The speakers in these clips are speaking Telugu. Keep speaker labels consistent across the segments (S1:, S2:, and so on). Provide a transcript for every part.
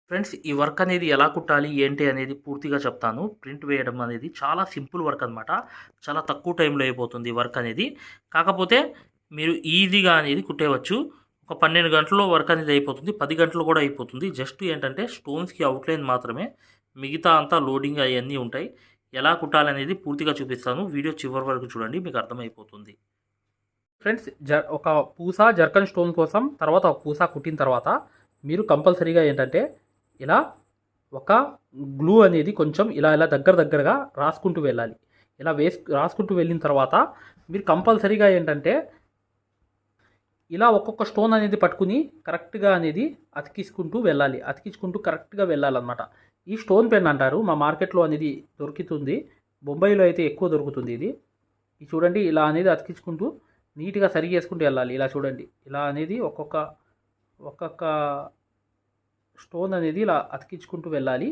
S1: ఫ్రెండ్స్ ఈ వర్క్ అనేది ఎలా కుట్టాలి ఏంటి అనేది పూర్తిగా చెప్తాను. ప్రింట్ వేయడం అనేది చాలా సింపుల్ వర్క్ అనమాట. చాలా తక్కువ టైంలో అయిపోతుంది ఈ వర్క్ అనేది. కాకపోతే మీరు ఈజీగా అనేది కుట్టేయవచ్చు. ఒక 12 గంటల్లో వర్క్ అనేది అయిపోతుంది. 10 గంటలు కూడా అయిపోతుంది. జస్ట్ ఏంటంటే స్టోన్స్‌కి అవుట్‌లైన్ మాత్రమే. మిగతా అంతా లోడింగ్ అయన్నీ ఉంటాయి. ఎలా కుట్టాలనేది పూర్తిగా చూపిస్తాను. వీడియో చివరి వరకు చూడండి, మీకు అర్థమైపోతుంది. ఫ్రెండ్స్ ఒక పూస జర్కన్ స్టోన్ కోసం తర్వాత ఒక పూస కుట్టిన తర్వాత మీరు కంపల్సరీగా ఏంటంటే ఇలా ఒక గ్లూ అనేది కొంచెం ఇలా ఇలా దగ్గరగా రాసుకుంటూ వెళ్ళాలి. ఇలా రాసుకుంటూ వెళ్ళిన తర్వాత మీరు కంపల్సరీగా ఏంటంటే ఇలా ఒక్కొక్క స్టోన్ అనేది పట్టుకుని కరెక్ట్గా అనేది అతికించుకుంటూ వెళ్ళాలి. అతికించుకుంటూ కరెక్ట్గా వెళ్ళాలన్నమాట. ఈ స్టోన్ పెన్ అంటారు. మా మార్కెట్లో అనేది దొరుకుతుంది. బొంబాయిలో అయితే ఎక్కువ దొరుకుతుంది ఇది. ఇది చూడండి, ఇలా అనేది అతికించుకుంటూ నీట్గా సరి చేసుకుంటూ వెళ్ళాలి. ఇలా చూడండి, ఇలా అనేది ఒక్కొక్క స్టోన్ అనేది ఇలా అతికించుకుంటూ వెళ్ళాలి.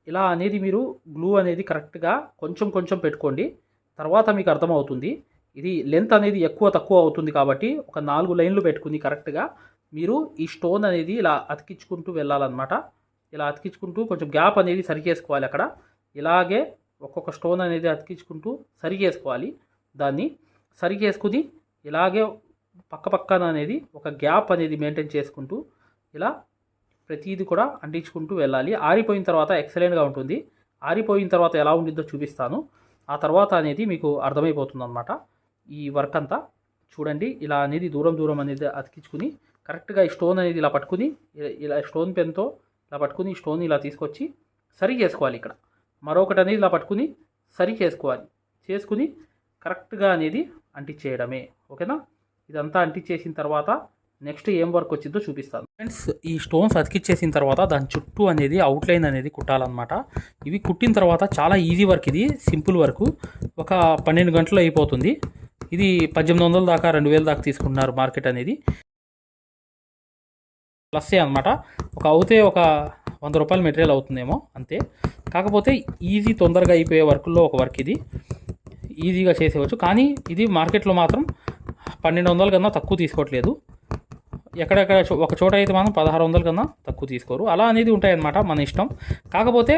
S1: ఇలా అనేది మీరు గ్లూ అనేది కరెక్ట్గా కొంచెం కొంచెం పెట్టుకోండి. తర్వాత మీకు అర్థమవుతుంది. ఇది లెంత్ అనేది ఎక్కువ తక్కువ అవుతుంది కాబట్టి ఒక 4 లైన్లు పెట్టుకుని కరెక్ట్గా మీరు ఈ స్టోన్ అనేది ఇలా అతికించుకుంటూ వెళ్ళాలన్నమాట. ఇలా అతికించుకుంటూ కొంచెం గ్యాప్ అనేది సరి చేసుకోవాలి. అక్కడ ఇలాగే ఒక్కొక్క స్టోన్ అనేది అతికించుకుంటూ సరి చేసుకోవాలి. దాన్ని సరి చేసుకుని ఇలాగే పక్కన అనేది ఒక గ్యాప్ అనేది మెయింటైన్ చేసుకుంటూ ఇలా ప్రతిదీ కూడా అంటించుకుంటూ వెళ్ళాలి. ఆరిపోయిన తర్వాత ఎక్సలెంట్గా ఉంటుంది. ఆరిపోయిన తర్వాత ఎలా ఉండిద్దో చూపిస్తాను. ఆ తర్వాత అనేది మీకు అర్థమైపోతుంది అన్నమాట. ఈ వర్క్ అంతా చూడండి, ఇలా అనేది దూరం అనేది అతికించుకుని కరెక్ట్గా ఈ స్టోన్ అనేది ఇలా పట్టుకుని ఇలా స్టోన్ పెన్తో ఇలా పట్టుకుని స్టోన్ ఇలా తీసుకొచ్చి సరి చేసుకోవాలి. ఇక్కడ మరొకటి అనేది ఇలా పట్టుకుని సరి చేసుకుని కరెక్ట్గా అనేది అంటించేయడమే. ఓకేనా? ఇదంతా అంటించేసిన తర్వాత నెక్స్ట్ ఏం వర్క్ వచ్చిందో చూపిస్తాను. ఫ్రెండ్స్ ఈ స్టోన్స్ అతికిచ్చేసిన తర్వాత దాని చుట్టూ అనేది అవుట్లైన్ అనేది కుట్టాలన్నమాట. ఇవి కుట్టిన తర్వాత చాలా ఈజీ వర్క్, ఇది సింపుల్ వర్క్. ఒక 12 గంటలు అయిపోతుంది. ఇది 1800 దాకా 2000 దాకా తీసుకుంటున్నారు మార్కెట్ అనేది. ప్లస్సే అనమాట. అవుతే ఒక 100 రూపాయల మెటీరియల్ అవుతుందేమో అంతే. కాకపోతే ఈజీ తొందరగా అయిపోయే వర్కుల్లో ఒక వర్క్ ఇది. ఈజీగా చేసేవచ్చు. కానీ ఇది మార్కెట్లో మాత్రం 1200 కన్నా తక్కువ తీసుకోవట్లేదు. ఎక్కడెక్కడ ఒక చోట అయితే మనం 1600 కన్నా తక్కువ తీసుకోరు. అలా అనేది ఉంటాయన్నమాట, మన ఇష్టం. కాకపోతే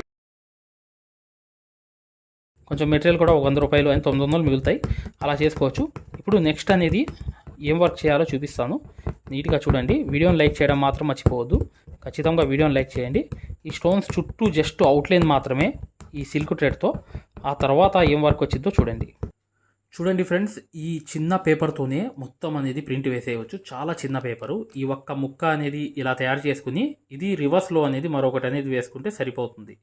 S1: కొంచెం మెటీరియల్ కూడా 100 రూపాయలు అని 900 మిగులుతాయి. అలా చేసుకోవచ్చు. ఇప్పుడు నెక్స్ట్ అనేది ఏం వర్క్ చేయాలో చూపిస్తాను. నీట్గా చూడండి. వీడియోని లైక్ చేయడం మాత్రం మర్చిపోవద్దు. ఖచ్చితంగా వీడియోని లైక్ చేయండి. ఈ స్టోన్స్ చుట్టూ జస్ట్ అవుట్లైన్ మాత్రమే ఈ సిల్క్ థ్రెడ్తో. ఆ తర్వాత ఏం వర్క్ వచ్చిందో చూడండి ఫ్రెండ్స్, ఈ చిన్న పేపర్తోనే మొత్తం అనేది ప్రింట్ వేసేయవచ్చు. చాలా చిన్న పేపరు. ఈ ఒక్క ముక్క అనేది ఇలా తయారు చేసుకుని ఇది రివర్స్లో అనేది మరొకటి అనేది వేసుకుంటే సరిపోతుంది.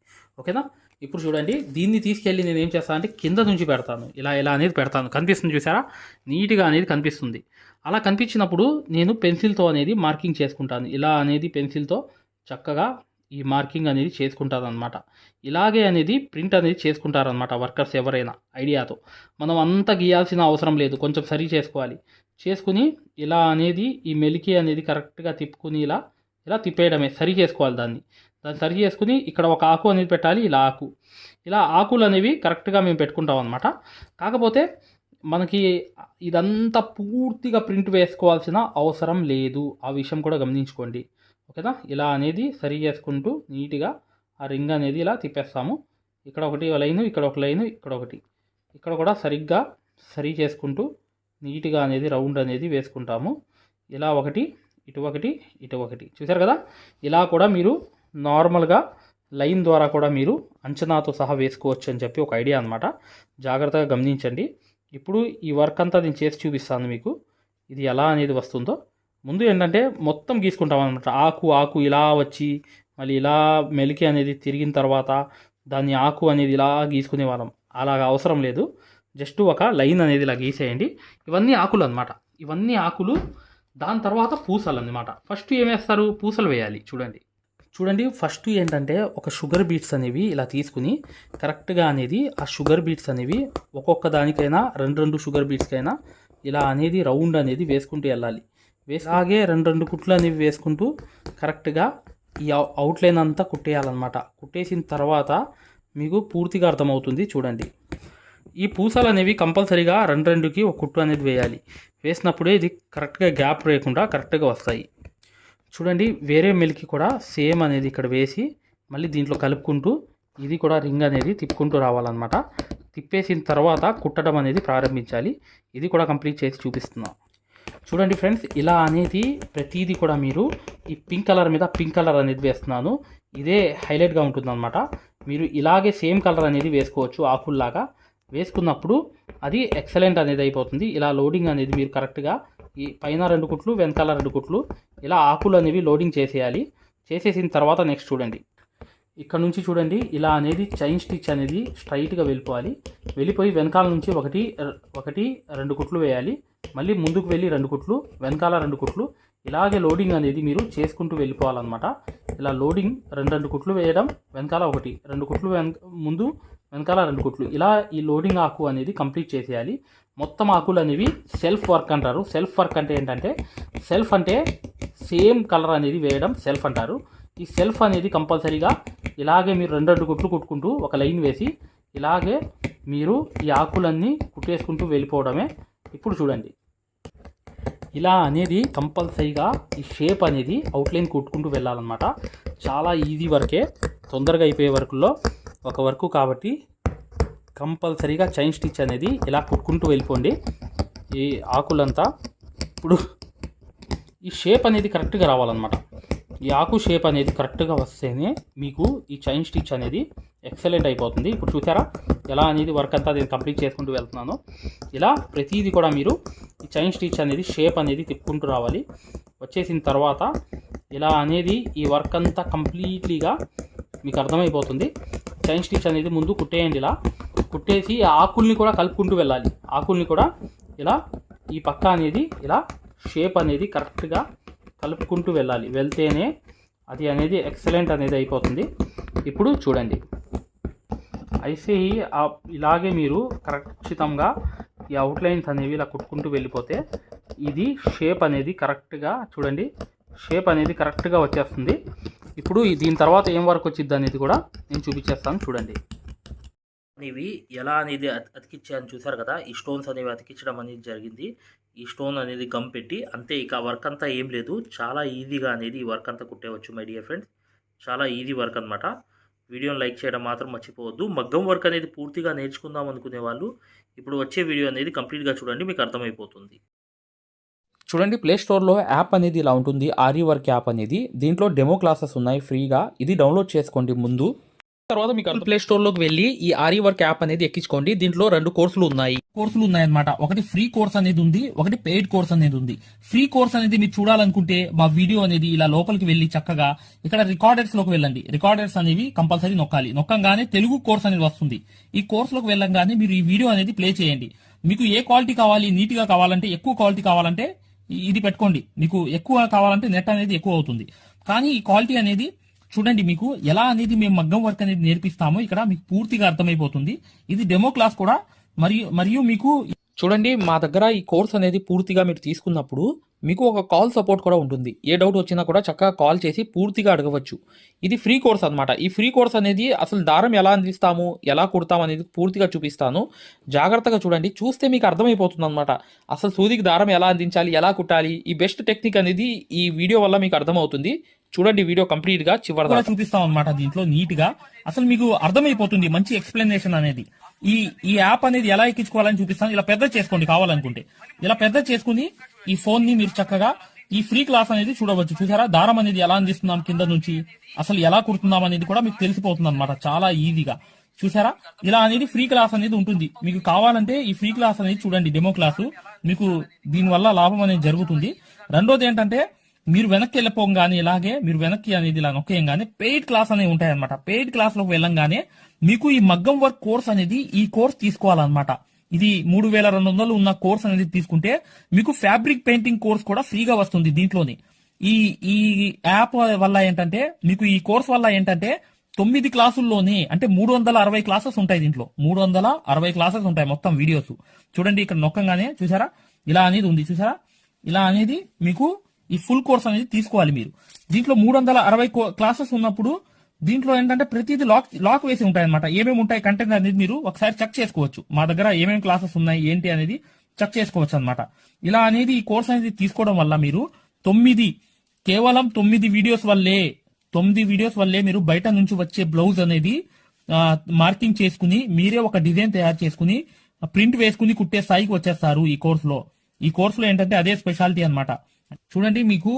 S1: ఓకేనా? ఇప్పుడు చూడండి, దీన్ని తీసుకెళ్ళి నేను ఏం చేస్తాను అంటే కింద నుంచి పెడతాను. ఇలా అనేది పెడతాను. కనిపిస్తుంది చూసారా? నీట్గా అనేది కనిపిస్తుంది. అలా కనిపించినప్పుడు నేను పెన్సిల్తో అనేది మార్కింగ్ చేసుకుంటాను. ఇలా అనేది పెన్సిల్తో చక్కగా ఈ మార్కింగ్ అనేది చేసుకుంటారనమాట. ఇలాగే అనేది ప్రింట్ అనేది చేసుకుంటారనమాట వర్కర్స్ ఎవరైనా ఐడియాతో. మనం అంతా గీయాల్సిన అవసరం లేదు. కొంచెం సరి చేసుకుని ఇలా అనేది ఈ మెలికి అనేది కరెక్ట్గా తిప్పుకుని ఇలా తిప్పేయడమే. సరి చేసుకోవాలి దాన్ని సరి చేసుకుని ఇక్కడ ఒక ఆకు అనేది పెట్టాలి. ఇలా ఆకులు అనేవి కరెక్ట్గా మేము పెట్టుకుంటాం అనమాట. కాకపోతే మనకి ఇదంతా పూర్తిగా ప్రింట్ వేసుకోవాల్సిన అవసరం లేదు. ఆ విషయం కూడా గమనించుకోండి. ఓకేనా? ఇలా అనేది సరి చేసుకుంటూ నీట్గా ఆ రింగ్ అనేది ఇలా తిప్పేస్తాము. ఇక్కడ ఒకటి లైను, ఇక్కడ ఒక లైను, ఇక్కడ కూడా సరిగ్గా సరి చేసుకుంటూ నీట్గా అనేది రౌండ్ అనేది వేసుకుంటాము. ఇలా ఒకటి, ఇటు ఒకటి చూసారు కదా? ఇలా కూడా మీరు నార్మల్గా లైన్ ద్వారా కూడా మీరు అంచనాతో సహా వేసుకోవచ్చు అని చెప్పి ఒక ఐడియా అనమాట. జాగ్రత్తగా గమనించండి. ఇప్పుడు ఈ వర్క్ అంతా నేను చేసి చూపిస్తాను మీకు, ఇది ఎలా అనేది వస్తుందో. ముందు ఏంటంటే మొత్తం గీసుకుంటాం అనమాట. ఆకు ఇలా వచ్చి మళ్ళీ ఇలా మెలికి అనేది తిరిగిన తర్వాత దాన్ని ఆకు అనేది ఇలా గీసుకునే వాళ్ళం. అలాగ అవసరం లేదు. జస్ట్ ఒక లైన్ అనేది ఇలా గీసేయండి. ఇవన్నీ ఆకులు అనమాట. ఇవన్నీ ఆకులు. దాని తర్వాత పూసలు అన్నమాట. ఫస్ట్ ఏం వేస్తారు? పూసలు వేయాలి. చూడండి ఫస్ట్ ఏంటంటే ఒక షుగర్ బీట్స్ అనేవి ఇలా తీసుకుని కరెక్ట్గా అనేది ఆ షుగర్ బీట్స్ అనేవి ఒక్కొక్క దానికైనా 2 షుగర్ బీట్స్కైనా ఇలా అనేది రౌండ్ అనేది వేసుకుంటూ వెళ్ళాలి. అలాగే 2 కుట్లు అనేవి వేసుకుంటూ కరెక్ట్గా ఈ అవుట్లైన్ అంతా కుట్టేయాలన్నమాట. కుట్టేసిన తర్వాత మీకు పూర్తిగా అర్థమవుతుంది. చూడండి, ఈ పూసలు అనేవి కంపల్సరీగా 2కి ఒక కుట్టు అనేది వేయాలి. వేసినప్పుడే ఇది కరెక్ట్గా గ్యాప్ లేకుండా కరెక్ట్గా వస్తాయి. చూడండి వేరే మిల్కి కూడా సేమ్ అనేది ఇక్కడ వేసి మళ్ళీ దీంట్లో కలుపుకుంటూ ఇది కూడా రింగ్ అనేది తిప్పుకుంటూ రావాలన్నమాట. తిప్పేసిన తర్వాత కుట్టడం అనేది ప్రారంభించాలి. ఇది కూడా కంప్లీట్ చేసి చూపిస్తున్నాం. చూడండి ఫ్రెండ్స్, ఇలా అనేది ప్రతిదీ కూడా మీరు ఈ పింక్ కలర్ మీద పింక్ కలర్ అనేది వేస్తున్నాను. ఇదే హైలైట్గా ఉంటుందన్నమాట. మీరు ఇలాగే సేమ్ కలర్ అనేది వేసుకోవచ్చు. ఆకుల్లాగా వేసుకున్నప్పుడు అది ఎక్సలెంట్ అనేది అయిపోతుంది. ఇలా లోడింగ్ అనేది మీరు కరెక్ట్గా ఈ పైన 2 కుట్లు వెనకాల 2 కుట్లు ఇలా ఆకులు అనేవి లోడింగ్ చేసేయాలి. చేసేసిన తర్వాత నెక్స్ట్ చూడండి, ఇక్కడ నుంచి చూడండి ఇలా అనేది చైన్ స్టిచ్ అనేది స్ట్రైట్గా వెళ్ళిపోవాలి. వెళ్ళిపోయి వెనకాల నుంచి ఒకటి 2 కుట్లు వేయాలి. మళ్ళీ ముందుకు వెళ్ళి 2 కుట్లు, వెనకాల 2 కుట్లు, ఇలాగే లోడింగ్ అనేది మీరు చేసుకుంటూ వెళ్ళిపోవాలన్నమాట. ఇలా లోడింగ్ 2 కుట్లు వేయడం, వెనకాల 1, 2 కుట్లు ముందు, వెనకాల 2 కుట్లు, ఇలా ఈ లోడింగ్ ఆకు అనేది కంప్లీట్ చేసేయాలి. మొత్తం ఆకులు అనేవి సెల్ఫ్ వర్క్ అంటారు. సెల్ఫ్ వర్క్ అంటే ఏంటంటే, సెల్ఫ్ అంటే సేమ్ కలర్ అనేది వేయడం సెల్ఫ్ అంటారు. ఈ సెల్ఫ్ అనేది కంపల్సరీగా ఇలాగే మీరు 2 కుట్లు కుట్టుకుంటూ ఒక లైన్ వేసి ఇలాగే మీరు ఈ ఆకులన్నీ కుట్టేసుకుంటూ వెళ్ళిపోవడమే. ఇప్పుడు చూడండి, ఇలా అనేది కంపల్సరీగా ఈ షేప్ అనేది అవుట్లైన్ కుట్టుకుంటూ వెళ్ళాలన్నమాట. చాలా ఈజీ వర్కే, తొందరగా అయిపోయే వర్కుల్లో ఒక వర్క్ కాబట్టి కంపల్సరీగా చైన్ స్టిచ్ అనేది ఇలా కుట్టుకుంటూ వెళ్ళిపోండి ఈ ఆకులంతా. ఇప్పుడు ఈ షేప్ అనేది కరెక్ట్గా రావాలన్నమాట. ఈ ఆకు షేప్ అనేది కరెక్ట్గా వస్తేనే మీకు ఈ చైన్ స్టిచ్ అనేది ఎక్సలెంట్ అయిపోతుంది. ఇప్పుడు చూసారా ఎలా అనేది వర్క్ అంతా నేను కంప్లీట్ చేసుకుంటూ వెళ్తున్నాను. ఇలా ప్రతిదీ కూడా మీరు ఈ చైన్ స్టిచ్ అనేది షేప్ అనేది తిప్పుకుంటూ రావాలి. వచ్చేసిన తర్వాత ఇలా అనేది ఈ వర్క్ అంతా కంప్లీట్లీగా మీకు అర్థమైపోతుంది. చైన్ స్టిచ్ అనేది ముందు కుట్టేయండి. ఇలా కుట్టేసి ఆకుల్ని కూడా కలుపుకుంటూ వెళ్ళాలి. ఆకుల్ని కూడా ఇలా ఈ పక్క అనేది ఇలా షేప్ అనేది కరెక్ట్గా కలుపుకుంటూ వెళ్ళాలి. వెళ్తేనే అది అనేది ఎక్సలెంట్ అనేది అయిపోతుంది. ఇప్పుడు చూడండి, అయితే ఇలాగే మీరు ఖచ్చితంగా ఈ అవుట్లైన్స్ అనేవి ఇలా కుట్టుకుంటూ వెళ్ళిపోతే ఇది షేప్ అనేది కరెక్ట్గా చూడండి, షేప్ అనేది కరెక్ట్గా వచ్చేస్తుంది. ఇప్పుడు దీని తర్వాత ఏం వర్క్ వచ్చింది అనేది కూడా నేను చూపించేస్తాను. చూడండి,
S2: అనేవి ఎలా అనేది అతికించాను చూసారు కదా. ఈ స్టోన్స్ అనేవి అతికించడం అనేది జరిగింది. ఈ స్టోన్ అనేది గమ్ పెట్టి అంతే. ఇక వర్క్ అంతా ఏం లేదు, చాలా ఈజీగా అనేది ఈ వర్క్ అంతా కుట్టేవచ్చు మై డియర్ ఫ్రెండ్స్. చాలా ఈజీ వర్క్ అనమాట. వీడియోని లైక్ చేయడం మాత్రం మర్చిపోవద్దు. మగ్గం వర్క్ అనేది పూర్తిగా నేర్చుకుందాం అనుకునే వాళ్ళు ఇప్పుడు వచ్చే వీడియో అనేది కంప్లీట్గా చూడండి, మీకు అర్థమైపోతుంది.
S1: చూడండి, ప్లే స్టోర్లో యాప్ అనేది ఇలా ఉంటుంది, ఆరి వర్క్ యాప్ అనేది. దీంట్లో డెమో క్లాసెస్ ఉన్నాయి ఫ్రీగా. ఇది డౌన్లోడ్ చేసుకోండి ముందు. తర్వాత మీకు ప్లే స్టోర్లోకి వెళ్ళి ఈ ఆరి వర్క్ యాప్ అనేది ఎక్కించుకోండి. దీంట్లో 2 కోర్సులు ఉన్నాయన్నమాట. ఒకటి ఫ్రీ కోర్స్ అనేది ఉంది, ఒకటి పెయిడ్ కోర్స్ అనేది ఉంది. ఫ్రీ కోర్స్ అనేది మీరు చూడాలనుకుంటే మా వీడియో అనేది ఇలా లోపలికి వెళ్ళి చక్కగా ఇక్కడ రికార్డర్స్ లోకి వెళ్ళండి. రికార్డర్స్ అనేవి కంపల్సరీ నొక్కాలి. నొక్కంగానే తెలుగు కోర్స్ అనేది వస్తుంది. ఈ కోర్స్ లోకి వెళ్ళంగానే మీరు ఈ వీడియో అనేది ప్లే చేయండి. మీకు ఏ క్వాలిటీ కావాలి, నీట్ గా కావాలంటే, ఎక్కువ క్వాలిటీ కావాలంటే ఇది పెట్టుకోండి. మీకు ఎక్కువ కావాలంటే నెట్ అనేది ఎక్కువ అవుతుంది. కానీ ఈ క్వాలిటీ అనేది చూడండి, మీకు ఎలా అనేది మేము మగ్గం వర్క్ అనేది నేర్పిస్తామో ఇక్కడ మీకు పూర్తిగా అర్థమైపోతుంది. ఇది డెమో క్లాస్ కూడా. మరియు మీకు చూడండి, మా దగ్గర ఈ కోర్స్ అనేది పూర్తిగా మీరు తీసుకున్నప్పుడు మీకు ఒక కాల్ సపోర్ట్ కూడా ఉంటుంది. ఏ డౌట్ వచ్చినా కూడా చక్కగా కాల్ చేసి పూర్తిగా అడగవచ్చు. ఇది ఫ్రీ కోర్స్ అనమాట. ఈ ఫ్రీ కోర్స్ అనేది అసలు దారం ఎలా అందిస్తాము, ఎలా కుడతాము అనేది పూర్తిగా చూపిస్తాను. జాగ్రత్తగా చూడండి, చూస్తే మీకు అర్థమైపోతుంది అనమాట. అసలు సూదికి దారం ఎలా అందించాలి, ఎలా కుట్టాలి, ఈ బెస్ట్ టెక్నిక్ అనేది ఈ వీడియో వల్ల మీకు అర్థమవుతుంది. చూడండి, వీడియో కంప్లీట్ గా చివరిగా చూపిస్తాం అనమాట. దీంట్లో నీట్ గా అసలు మీకు అర్థమైపోతుంది. మంచి ఎక్స్ప్లెనేషన్ అనేది. ఈ యాప్ అనేది ఎలా ఎక్కించుకోవాలని చూపిస్తాను. ఇలా పెద్ద చేసుకోండి కావాలనుకుంటే. ఇలా పెద్ద చేసుకుని ఈ ఫోన్ ని మీరు చక్కగా ఈ ఫ్రీ క్లాస్ అనేది చూడవచ్చు. చూసారా, దారం అనేది ఎలా అందిస్తున్నాం కింద నుంచి, అసలు ఎలా కుడుతున్నాం అనేది కూడా మీకు తెలిసిపోతుంది అనమాట. చాలా ఈజీగా చూసారా, ఇలా అనేది ఫ్రీ క్లాస్ అనేది ఉంటుంది. మీకు కావాలంటే ఈ ఫ్రీ క్లాస్ అనేది చూడండి, డెమో క్లాసు. మీకు దీనివల్ల లాభం అనేది జరుగుతుంది. రెండోది ఏంటంటే, మీరు వెనక్కి వెళ్ళిపోగానే ఇలాగే మీరు వెనక్కి అనేది ఇలా నొక్కేయంగానే పెయిడ్ క్లాస్ అనేవి ఉంటాయన్నమాట. పెయిడ్ క్లాస్ లోకి వెళ్ళంగానే మీకు ఈ మగ్గం వర్క్ కోర్స్ అనేది ఈ కోర్స్ తీసుకోవాలన్నమాట. ఇది 3200 ఉన్న కోర్స్ అనేది తీసుకుంటే మీకు ఫ్యాబ్రిక్ పెయింటింగ్ కోర్స్ కూడా ఫ్రీగా వస్తుంది దీంట్లోనే. ఈ యాప్ వల్ల ఏంటంటే, మీకు ఈ కోర్స్ వల్ల ఏంటంటే 9 క్లాసుల్లోనే అంటే 360 క్లాసెస్ ఉంటాయి. దీంట్లో 360 క్లాసెస్ ఉంటాయి మొత్తం వీడియోస్. చూడండి, ఇక్కడ నొక్కంగానే చూసారా ఇలా అనేది ఉంది. చూసారా, ఇలా అనేది మీకు ఈ ఫుల్ కోర్స్ అనేది తీసుకోవాలి మీరు. దీంట్లో 360 క్లాసెస్ ఉన్నప్పుడు దీంట్లో ఏంటంటే ప్రతిదీ లాక్ వేసి ఉంటాయి అనమాట. ఏమేమి ఉంటాయి కంటెంట్ అనేది మీరు ఒకసారి చెక్ చేసుకోవచ్చు. మా దగ్గర ఏమేమి క్లాసెస్ ఉన్నాయి ఏంటి అనేది చెక్ చేసుకోవచ్చు అనమాట. ఇలా అనేది ఈ కోర్స్ అనేది తీసుకోవడం వల్ల మీరు
S3: కేవలం 9 వీడియోస్ వల్లే మీరు బయట నుంచి వచ్చే బ్లౌజ్ అనేది మార్కింగ్ చేసుకుని మీరే ఒక డిజైన్ తయారు చేసుకుని ప్రింట్ వేసుకుని కుట్టే స్థాయికి వచ్చేస్తారు ఈ కోర్సులో ఏంటంటే అదే స్పెషాలిటీ అన్నమాట. చూడండి, మీకు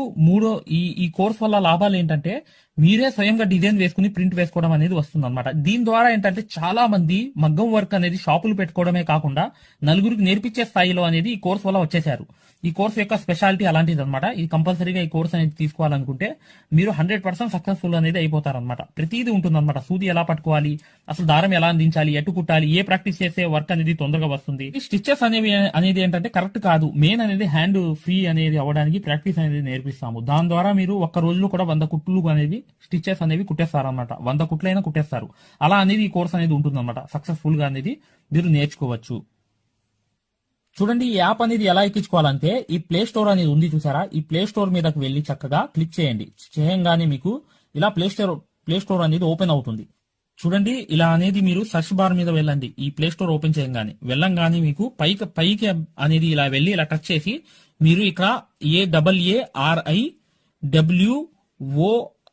S3: ఈ కోర్స్ వల్ల లాభాలు ఏంటంటే మీరే స్వయంగా డిజైన్ వేసుకుని ప్రింట్ వేసుకోవడం అనేది వస్తుంది అనమాట. దీని ద్వారా ఏంటంటే చాలా మంది మగ్గం వర్క్ అనేది షాపులు పెట్టుకోవడమే కాకుండా నలుగురికి నేర్పించే స్థాయిలో అనేది ఈ కోర్స్ వల్ల వచ్చేసారు. ఈ కోర్స్ యొక్క స్పెషాలిటీ అలాంటిది అనమాట. ఇది కంపల్సరీగా ఈ కోర్స్ అనేది తీసుకోవాలనుకుంటే మీరు 100% సక్సెస్ఫుల్ అనేది అయిపోతారనమాట. ప్రతిదీ ఉంటుందన్నమాట. సూది ఎలా పట్టుకోవాలి, అసలు దారం ఎలా అందించాలి, ఎటు కుట్టాలి, ఏ ప్రాక్టీస్ చేస్తే వర్క్ అనేది తొందరగా వస్తుంది. ఈ స్టిచెస్ అనేది ఏంటంటే కరెక్ట్ కాదు. మెయిన్ అనేది హ్యాండ్ ఫ్రీ అనేది అవ్వడానికి ప్రాక్టీస్ అనేది నేర్పిస్తాము. దాని ద్వారా మీరు ఒక్క రోజులో కూడా 100 కుట్లు అనేది స్టిచెస్ అనేవి కుట్టేస్తారనమాట. 100 కుట్లైనా కుట్టేస్తారు. అలా అనేది ఈ కోర్స్ అనేది ఉంటుందన్నమాట. సక్సెస్ఫుల్ గా అనేది మీరు నేర్చుకోవచ్చు. చూడండి, ఈ యాప్ అనేది ఎలా ఎక్కించుకోవాలంటే ఈ ప్లే స్టోర్ అనేది ఉంది చూసారా, ఈ ప్లే స్టోర్ మీదకి వెళ్ళి చక్కగా క్లిక్ చేయండి. చేయంగానే మీకు ఇలా ప్లే స్టోర్ అనేది ఓపెన్ అవుతుంది. చూడండి, ఇలా అనేది మీరు సర్చ్ బార్ మీద వెళ్ళండి. ఈ ప్లే స్టోర్ ఓపెన్ వెళ్ళంగానే మీకు పైకి అనేది ఇలా వెళ్ళి ఇలా టచ్ చేసి మీరు ఇక్కడ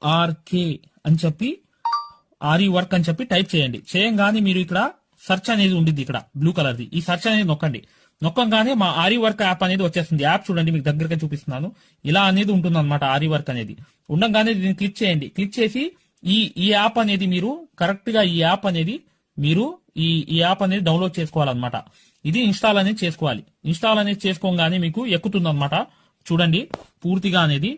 S3: AARIWORK అని చెప్పి ఆరి వర్క్ అని చెప్పి టైప్ చేయండి. చేయంగానే మీరు ఇక్కడ సెర్చ్ అనేది ఉంటుంది, ఇక్కడ బ్లూ కలర్ది. ఈ సెర్చ్ అనేది నొక్కంగానే మా ఆరి వర్క్ యాప్ అనేది వచ్చేస్తుంది. యాప్ చూడండి, మీకు దగ్గరగా చూపిస్తున్నాను. ఇలా అనేది ఉంటుంది అనమాట. ఆరి వర్క్ అనేది ఉండగానే దీన్ని క్లిక్ చేయండి. క్లిక్ చేసి ఈ యాప్ అనేది మీరు కరెక్ట్ గా ఈ యాప్ అనేది డౌన్లోడ్ చేసుకోవాలన్నమాట. ఇది ఇన్స్టాల్ అనేది చేసుకోవాలి. ఇన్స్టాల్ అనేది చేసుకోగానే మీకు ఎక్కుతుంది అనమాట. చూడండి, పూర్తిగా అనేది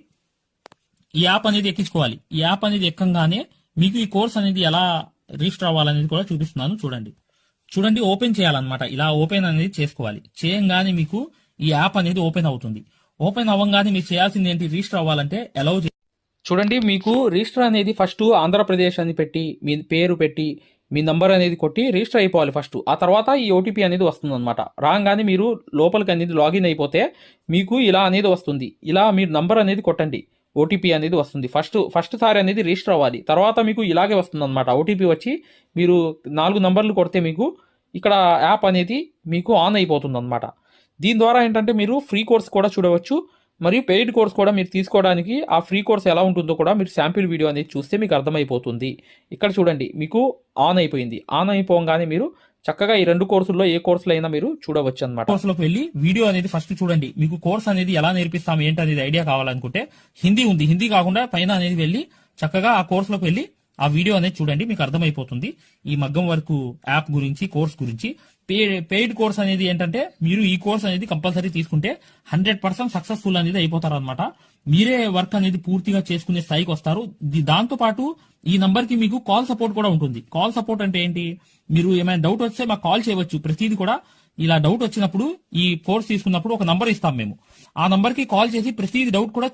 S3: ఈ యాప్ అనేది ఎక్కించుకోవాలి. ఈ యాప్ అనేది ఎక్కంగానే మీకు ఈ కోర్స్ అనేది ఎలా రిజిస్టర్ అవ్వాలనేది కూడా చూపిస్తున్నాను. చూడండి, ఓపెన్ చేయాలన్నమాట. ఇలా ఓపెన్ అనేది చేసుకోవాలి. చేయంగానే మీకు ఈ యాప్ అనేది ఓపెన్ అవుతుంది. ఓపెన్ అవ్వగానే మీరు చేయాల్సింది ఏంటి, రిజిస్టర్ అవ్వాలంటే అలౌ
S1: చూడండి, మీకు రిజిస్టర్ అనేది ఫస్ట్ ఆంధ్రప్రదేశ్ అని పెట్టి మీ పేరు పెట్టి మీ నంబర్ అనేది కొట్టి రిజిస్టర్ అయిపోవాలి ఫస్ట్. ఆ తర్వాత ఈ ఓటీపీ అనేది వస్తుందన్నమాట. రాగానే మీరు లోపలికి అనేది లాగిన్ అయిపోతే మీకు ఇలా అనేది వస్తుంది. ఇలా మీరు నంబర్ అనేది కొట్టండి, ఓటీపీ అనేది వస్తుంది. ఫస్ట్ సారి అనేది రిజిస్టర్ అవ్వాలి. తర్వాత మీకు ఇలాగే వస్తుంది అనమాట. ఓటీపీ వచ్చి మీరు 4 నంబర్లు కొడితే మీకు ఇక్కడ యాప్ అనేది మీకు ఆన్ అయిపోతుంది అనమాట. దీని ద్వారా ఏంటంటే మీరు ఫ్రీ కోర్స్ కూడా చూడవచ్చు, మరియు పెయిడ్ కోర్స్ కూడా మీరు తీసుకోవడానికి ఆ ఫ్రీ కోర్స్ ఎలా ఉంటుందో కూడా మీరు శాంపిల్ వీడియో అనేది చూస్తే మీకు అర్థమైపోతుంది. ఇక్కడ చూడండి, మీకు ఆన్ అయిపోయింది. ఆన్ అయిపోగానే మీరు చక్కగా ఈ 2 కోర్సుల్లో ఏ కోర్సులో అయినా మీరు చూడవచ్చు అనమాట.
S3: కోర్సులోకి వెళ్ళి వీడియో అనేది ఫస్ట్ చూడండి. మీకు కోర్స్ అనేది ఎలా నేర్పిస్తాం ఏంటి అనేది ఐడియా కావాలనుకుంటే హిందీ ఉంది. హిందీ కాకుండా పైన అనేది వెళ్ళి చక్కగా ఆ కోర్సులోకి వెళ్ళి ఆ వీడియో అనేది చూడండి. మీకు అర్థమైపోతుంది ఈ మగ్గం వర్క్ యాప్ గురించి, కోర్స్ గురించి. పెయిడ్ కోర్స్ అనేది ఏంటంటే మీరు ఈ కోర్స్ అనేది కంపల్సరీ తీసుకుంటే 100% సక్సెస్ఫుల్ అనేది అయిపోతారు అనమాట. మీరే వర్క్ అనేది పూర్తిగా చేసుకునే స్థాయికి వస్తారు. దాంతో పాటు ఈ నంబర్ కి మీకు కాల్ సపోర్ట్ కూడా ఉంటుంది. కాల్ సపోర్ట్ అంటే ఏంటి, మీరు ఏమైనా డౌట్ వస్తే మాకు కాల్ చేయవచ్చు. ప్రతిదీ కూడా ఇలా డౌట్ వచ్చినప్పుడు ఈ కోర్స్ తీసుకున్నప్పుడు ఒక నంబర్ ఇస్తాం మేము. ఆ నంబర్ కి కాల్ చేసి ప్రతిదీ డౌట్ కూడా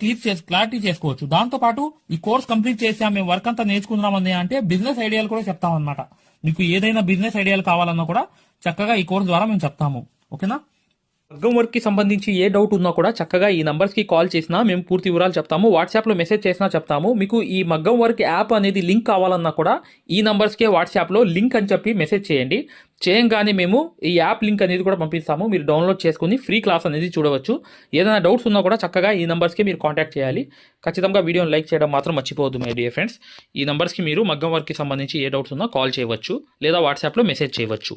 S3: క్లారిటీ చేసుకోవచ్చు. దాంతో పాటు ఈ కోర్స్ కంప్లీట్ చేసాం, మేము వర్క్ అంతా నేర్చుకున్నామని అంటే బిజినెస్ ఐడియాలు కూడా చెప్తాం అనమాట. మీకు ఏదైనా బిజినెస్ ఐడియాలు కావాలన్నా కూడా చక్కగా ఈ కోర్స్ ద్వారా మేము చెప్తాము. ఓకేనా?
S1: మగ్గం వర్క్కి సంబంధించి ఏ డౌట్ ఉన్నా కూడా చక్కగా ఈ నంబర్స్కి కాల్ చేసినా మేము పూర్తి వివరాలు చెప్తాము. వాట్సాప్లో మెసేజ్ చేసినా చెప్తాము. మీకు ఈ మగ్గం వర్క్ యాప్ అనేది లింక్ కావాలన్నా కూడా ఈ నంబర్స్కే వాట్సాప్లో లింక్ అని చెప్పి మెసేజ్ చేయండి. చేయంగానే మేము ఈ యాప్ లింక్ అనేది కూడా పంపిస్తాము. మీరు డౌన్లోడ్ చేసుకుని ఫ్రీ క్లాస్ అనేది చూడవచ్చు. ఏదైనా డౌట్స్ ఉన్నా కూడా చక్కగా ఈ నంబర్స్కి మీరు కాంటాక్ట్ చేయాలి. ఖచ్చితంగా వీడియోని లైక్ చేయడం మాత్రం మర్చిపోవద్దు మై డియర్ ఫ్రెండ్స్. ఈ నంబర్స్కి మీరు మగ్గం వర్క్కి సంబంధించి ఏ డౌట్స్ ఉన్నా కాల్ చేయవచ్చు లేదా వాట్సాప్లో మెసేజ్ చేయవచ్చు.